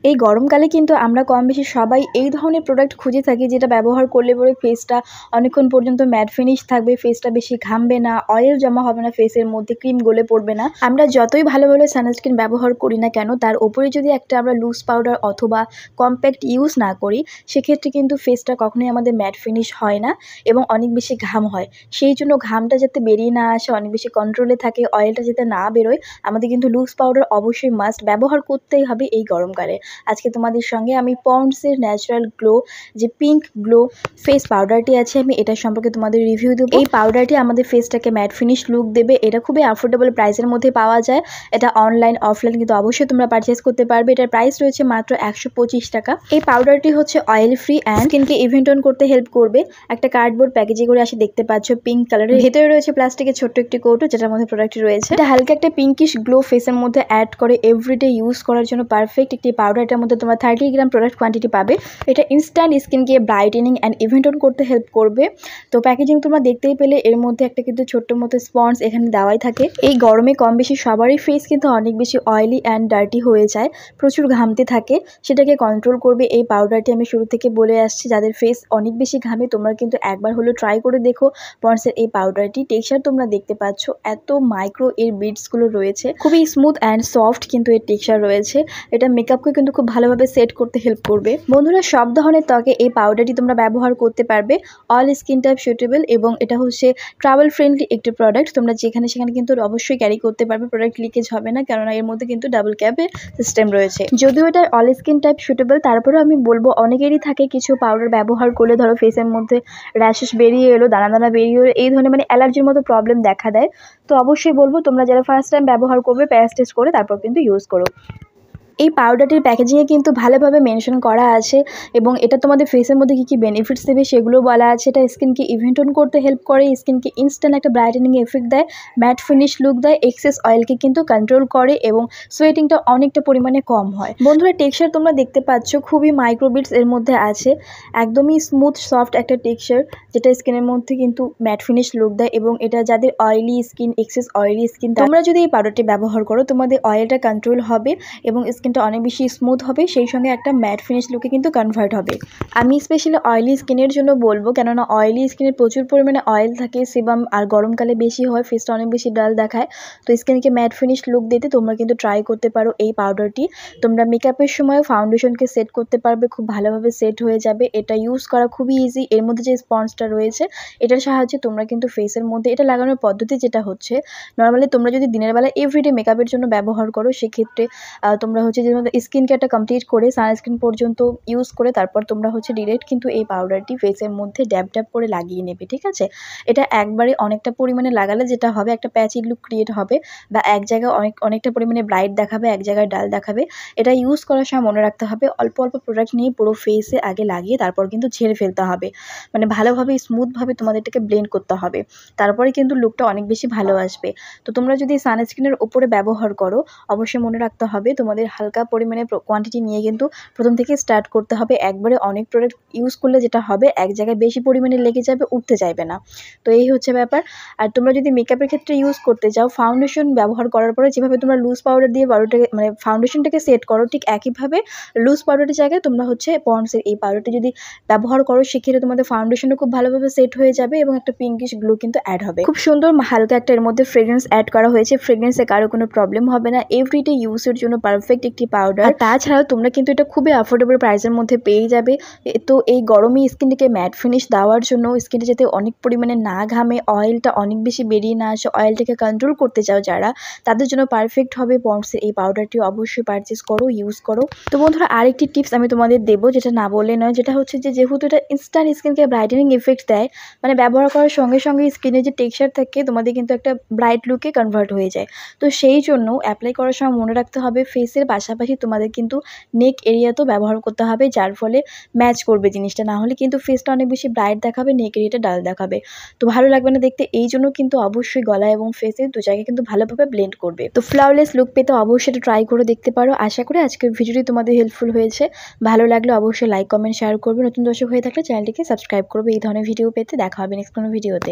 এই গরমকালে কিন্তু আমরা কম বেশি সবাই এই ধরনের প্রোডাক্ট খুঁজে থাকি, যেটা ব্যবহার করলে পরে ফেসটা অনেকক্ষণ পর্যন্ত ম্যাট ফিনিশ থাকবে, ফেসটা বেশি ঘামবে না, অয়েল জমা হবে না ফেসের মধ্যে, ক্রিম গলে পড়বে না। আমরা যতই ভালো ভালো সানস্ক্রিন ব্যবহার করি না কেন, তার ওপরে যদি একটা আমরা লুজ পাউডার অথবা কম্প্যাক্ট ইউজ না করি, সেক্ষেত্রে কিন্তু ফেসটা কখনোই আমাদের ম্যাট ফিনিশ হয় না এবং অনেক বেশি ঘাম হয়। সেই জন্য ঘামটা যাতে বেরিয়ে না আসে, অনেক বেশি কন্ট্রোলে থাকে, অয়েলটা যাতে না বেরোয়, আমাদের কিন্তু লুজ পাউডার অবশ্যই মাস্ট ব্যবহার করতেই হবে এই গরমকালে। আজকে তোমাদের সঙ্গে আমি পন্ডসের ন্যাচারাল গ্লো যে পিঙ্ক গ্লো ফেস পাউডারটি আছে, আমি এটার সম্পর্কে তোমাদের রিভিউ দেবো। এই পাউডারটি আমাদের ফেসটাকে ম্যাট ফিনিশ লুক দেবে। এটা খুবই অ্যাফোর্ডেবল প্রাইসের মধ্যে পাওয়া যায়। এটা অনলাইন অফলাইন কিন্তু অবশ্যই তোমরা পারচেস করতে পারবে। এটার প্রাইস রয়েছে মাত্র 125 টাকা। এই পাউডারটি হচ্ছে অয়েল ফ্রি অ্যান্ড স্কিনকে ইভেন টোন করতে হেল্প করবে। একটা কার্ডবোর্ড প্যাকেজে করে আসে দেখতে পাচ্ছ পিঙ্ক কালারের, ভেতরে রয়েছে প্লাস্টিকের ছোট্ট একটি কৌটো যেটার মধ্যে প্রোডাক্ট রয়েছে। এটা হালকা একটা পিঙ্কিশ গ্লো ফেসের মধ্যে অ্যাড করে এভরিডে ইউজ করার জন্য পারফেক্ট একটি পাউডার। এটার মধ্যে তোমরা 30 গ্রাম প্রোডাক্ট কোয়ান্টিটি পাবে। এটা ইনস্ট্যান্ট স্কিনকে ব্রাইটেনিং অ্যান্ড ইভেন টোন করতে হেল্প করবে। তো প্যাকেজিং তোমরা দেখতেই পেলে, এর মধ্যে একটা কিন্তু ছোট্ট মতো স্পঞ্জ এখানে দেওয়াই থাকে। এই গরমে কম বেশি সবারই ফেস কিন্তু অনেক বেশি অয়েলি অ্যান্ড ডার্টি হয়ে যায়, প্রচুর ঘামতে থাকে, সেটাকে কন্ট্রোল করবে এই পাউডারটি। আমি শুরু থেকে বলে আসছি, যাদের ফেস অনেক বেশি ঘামে তোমরা কিন্তু একবার হলো ট্রাই করে দেখো পন্ডসের এই পাউডারটি। টেক্সচার তোমরা দেখতে পাচ্ছ, এত মাইক্রো এর বিটসগুলো রয়েছে, খুবই স্মুথ অ্যান্ড সফট কিন্তু এর টেক্সচার রয়েছে। এটা মেকআপকে কিন্তু খুব ভালোভাবে সেট করতে হেল্প করবে। বন্ধুরা, সব ধরনের ত্বকে এই পাউডারটি তোমরা ব্যবহার করতে পারবে, অল স্কিন টাইপ সুটেবল, এবং এটা হচ্ছে ট্রাভেল ফ্রেন্ডলি একটি প্রোডাক্ট। তোমরা যেখানে সেখানে কিন্তু অবশ্যই ক্যারি করতে পারবে, প্রোডাক্ট লিকেজ হবে না, কেননা এর মধ্যে কিন্তু ডাবল ক্যাপের সিস্টেম রয়েছে। যদিও এটা অল স্কিন টাইপ সুটেবল, তারপরেও আমি বলবো অনেকেরই থাকে কিছু পাউডার ব্যবহার করলে ধরো ফেসের মধ্যে র্যাশেস বেরিয়ে এলো, দানা দানা বেরিয়ে এলো, এই ধরনের মানে অ্যালার্জির মতো প্রবলেম দেখা দেয়। তো অবশ্যই বলবো তোমরা যারা ফার্স্ট টাইম ব্যবহার করবে, প্যাচ টেস্ট করে তারপর কিন্তু ইউজ করো। এই পাউডারটির প্যাকেজিংয়ে কিন্তু ভালোভাবে মেনশন করা আছে এবং এটা তোমাদের ফেসের মধ্যে কী কী বেনিফিটস দেবে সেগুলো বলা আছে। এটা স্কিনকে ইভেন টোন করতে হেল্প করে, স্কিনকে ইনস্ট্যান্ট একটা ব্রাইটেনিং এফেক্ট দেয়, ম্যাট ফিনিশ লুক দেয়, এক্সেস অয়েলকে কিন্তু কন্ট্রোল করে এবং সোয়েটিংটা অনেকটা পরিমাণে কম হয়। বন্ধুরা, টেক্সচার তোমরা দেখতে পাচ্ছ, খুবই মাইক্রোবিটস এর মধ্যে আছে, একদমই স্মুথ সফট একটা টেক্সচার, যেটা স্কিনের মধ্যে কিন্তু ম্যাট ফিনিশ লুক দেয়। এবং এটা যাদের oily skin, excess oily skin, তোমরা যদি এই পাউডারটি ব্যবহার করো, তোমাদের অয়েলটা কন্ট্রোল হবে এবং স্কিনটা অনেক বেশি স্মুথ হবে, সেই সঙ্গে একটা ম্যাট ফিনিশ লুকে কিন্তু কনভার্ট হবে। আমি স্পেশালি অয়েলি স্কিনের জন্য বলবো, কেননা অয়েলি স্কিনে প্রচুর পরিমাণে অয়েল থাকে, সেবাম আর গরমকালে বেশি হয়, ফেসটা অনেক বেশি ডাল দেখায়। তো স্কিনকে ম্যাট ফিনিশ লুক দিতে তোমরা কিন্তু ট্রাই করতে পারো এই পাউডারটি। তোমরা মেকআপের সময় ফাউন্ডেশনকে সেট করতে পারবে, খুব ভালোভাবে সেট হয়ে যাবে। এটা ইউজ করা খুবই ইজি। এর মধ্যে যে স্পঞ্জটা রয়েছে, এটার সাহায্যে তোমরা কিন্তু ফেসের মধ্যে, এটা লাগানোর পদ্ধতি যেটা হচ্ছে, নর্মালি তোমরা যদি দিনের বেলা এভরিডে মেকআপের জন্য ব্যবহার করো, সেক্ষেত্রে তোমরা হচ্ছে যে স্কিন কেয়ারটা কমপ্লিট করে সানস্ক্রিন পর্যন্ত ইউজ করে তারপর তোমরা হচ্ছে ডিরেক্ট কিন্তু এই পাউডারটি ফেসের মধ্যে ড্যাব ড্যাব করে লাগিয়ে নেবে, ঠিক আছে। এটা একবারে অনেকটা পরিমাণে লাগালে যেটা হবে, একটা প্যাচি লুক ক্রিয়েট হবে, বা এক জায়গায় অনেকটা পরিমাণে ব্রাইট দেখাবে, এক জায়গায় ডাল দেখাবে। এটা ইউজ করার সময় মনে রাখতে হবে, অল্প অল্প প্রোডাক্ট নিয়ে পুরো ফেসে আগে লাগিয়ে তারপর কিন্তু ঝেড়ে ফেলতে হবে, মানে ভালোভাবে স্মুথভাবে তোমাদের এটাকে ব্লেন্ড করতে হবে, তারপরে কিন্তু লুকটা অনেক বেশি ভালো আসবে। তো তোমরা যদি সানস্ক্রিনের উপরে ব্যবহার করো, অবশ্যই মনে রাখতে হবে তোমাদের হালকা পরিমাণে কোয়ান্টিটি নিয়ে কিন্তু প্রথম থেকে স্টার্ট করতে হবে। একবারে অনেক প্রোডাক্ট ইউজ করলে যেটা হবে, এক জায়গায় বেশি পরিমাণে লেগে যাবে, উঠতে চাইবে না। তো এই হচ্ছে ব্যাপার। আর তোমরা যদি মেকআপের ক্ষেত্রে ইউজ করতে চাও, ফাউন্ডেশন ব্যবহার করার পরে যেভাবে তোমরা লুজ পাউডার দিয়ে পাউডারটাকে মানে ফাউন্ডেশনটাকে সেট করো, ঠিক একইভাবে লুজ পাউডারের জায়গায় তোমরা হচ্ছে পন্ডসের এই পাউডারটি যদি ব্যবহার করো, সেক্ষেত্রে তোমাদের ফাউন্ডেশনটা খুব ভালোভাবে সেট হয়ে যাবে এবং একটা পিঙ্কিশ গ্লো কিন্তু অ্যাড হবে। খুব সুন্দর হালকা একটা এর মধ্যে ফ্রেগ্রেন্স অ্যাড করা হয়েছে, ফ্রেগ্রেন্সে কারো কোনো প্রবলেম হবে না, এভরিডে ইউজের জন্য পারফেক্ট একটি পাউডার। তাছাড়াও তোমরা কিন্তু এটা খুবই অ্যাফোর্ডেবল প্রাইসের মধ্যে পেয়ে যাবে। তো এই গরমে স্কিনটাকে ম্যাট ফিনিশ দেওয়ার জন্য, স্কিনটা যাতে অনেক পরিমাণে না ঘামে, অয়েলটা অনেক বেশি বেরিয়ে না আসে, অয়েলটাকে কন্ট্রোল করতে চাও যারা, তাদের জন্য পারফেক্ট হবে পন্ডসের এই পাউডারটি। অবশ্যই পারচেস করো, ইউজ করো। তো বন্ধুরা, আরেকটি টিপস আমি তোমাদের দেবো, যেটা না বললে নয়, যেটা হচ্ছে যে যেহেতু এটা ইনস্ট্যান্ট স্কিনকে ব্রাইটেনিং এফেক্ট দেয়, মানে ব্যবহার করার সঙ্গে সঙ্গে স্কিনের যে টেক্সচার থাকে তোমাদের কিন্তু একটা ব্রাইট লুকে কনভার্ট হয়ে যায়। তো সেই জন্য অ্যাপ্লাই করার সময় মনে রাখতে হবে, ফেসের পাশাপাশি তোমাদের কিন্তু নেক এরিয়াতেও ব্যবহার করতে হবে, যার ফলে ম্যাচ করবে জিনিসটা, না হলে কিন্তু ফেসটা অনেক বেশি ব্রাইট দেখাবে, নেক এরিয়াটা ডাল দেখাবে, তো ভালো লাগবে না দেখতে। এই জন্য কিন্তু অবশ্যই গলা এবং ফেসে দু জায়গায় কিন্তু ভালোভাবে ব্লেন্ড করবে। তো ফ্লাওলেস লুক পেতে অবশ্যই এটা ট্রাই করে দেখতে পারো। আশা করি আজকের ভিডিওটি তোমাদের হেল্পফুল হয়েছে। ভালো লাগলে অবশ্যই লাইক, কমেন্ট, শেয়ার করবে। নতুন দর্শক হয়ে থাকলে চ্যানেলটিকে সাবস্ক্রাইব করবে এই ধরনের ভিডিও পেতে। দেখা হবে নেক্সট কোনো ভিডিওতে।